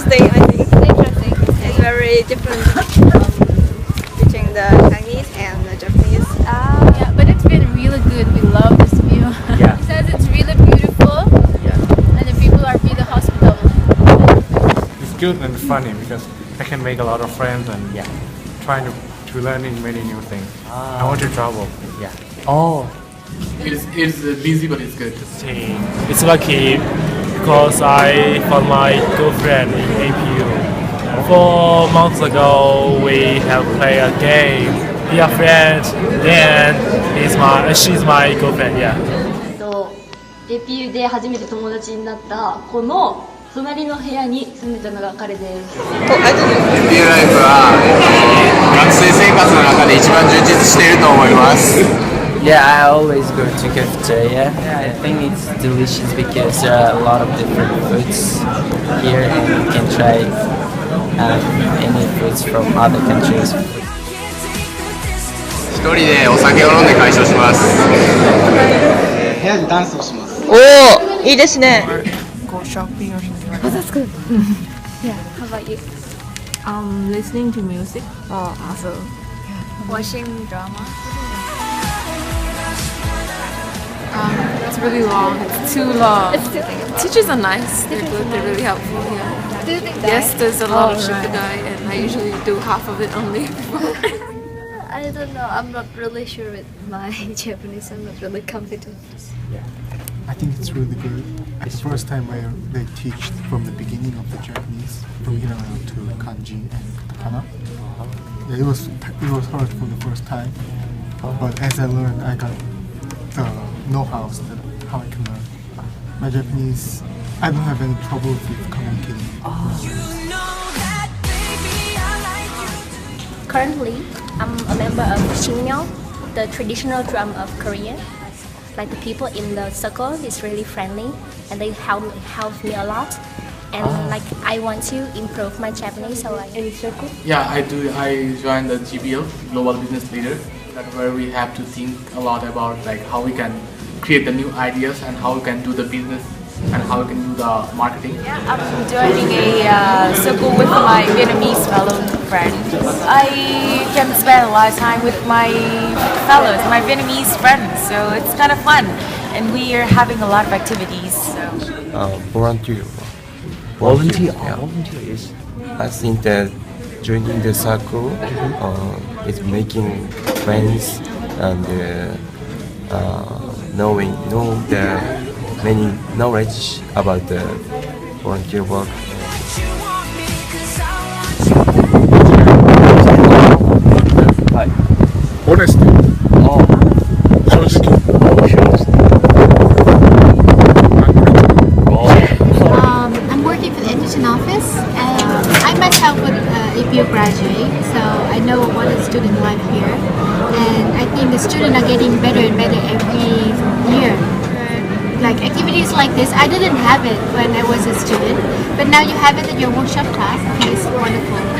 interesting, I think. Interesting. It's very different between the Chinese and the Japanese. Yeah, but it's been really good. We love this view. Yeah. He says it's really beautiful. Yeah. And the people are really hospitable. It's good and funny because I can make a lot of friends and Yeah. trying to learning many new things. I want to travel. Yeah. Oh. It's busy, but it's good. It's lucky because I found my girlfriend in APU. 4 months ago, we have played a game. We are friends, and she's my girlfriend. Yeah. APU で初めて友達になった子の隣の部屋に住んでたのが彼です。APU ライフは、学生生活の中で一番充実していると思います。Yeah, I always go to cafeteria. I think it's delicious because there are a lot of different foods here and you can try any foods from other countries. 一人でお酒を飲んで解消します。部屋でダンスをします。おー、いいですね。Go shopping or something like Oh, that. that's good. Yeah, how about you? Listening to music. Oh, also. Watching drama? It's really long. It's too long. It's too long. Teachers are nice. They're good. They're really helpful. Yeah. Do you think that? Yes, there's a lot of shippugai, and I usually do half of it only. I don't know. I'm not really sure with my Japanese. I'm not really confident. I think it's really good. It's the first time where they teach from the beginning of the Japanese, from hiragana to kanji and katakana. Yeah, it was hard for the first time, but as I learned, I got the know-how that how I can learn. My Japanese, I don't have any trouble with communicating. Currently, I'm a member of Shinmyeong, the traditional drum of Korea. Like the people in the circle is really friendly and they help me a lot. And like I want to improve my Japanese, so I in circle. Yeah, I do. I joined the GBL, Global Business Leader. That's where we have to think a lot about like how we can create the new ideas and how we can do the business and how we can do the marketing. Yeah, I'm joining a circle with my Vietnamese fellow friends. I can spend a lot of time with my fellows, my Vietnamese friends, so it's kind of fun. And we are having a lot of activities. So. Volunteer. Volunteer? Yeah. Volunteer is... I think that joining the circle is making friends and know the many knowledge about the volunteer work. Honesty. Oh. I'm working for the education office and I myself would APU graduate, so I know what is student life here, and I think the students are getting better and better every year. Like activities like this, I didn't have it when I was a student, but now you have it at your workshop class. It's wonderful.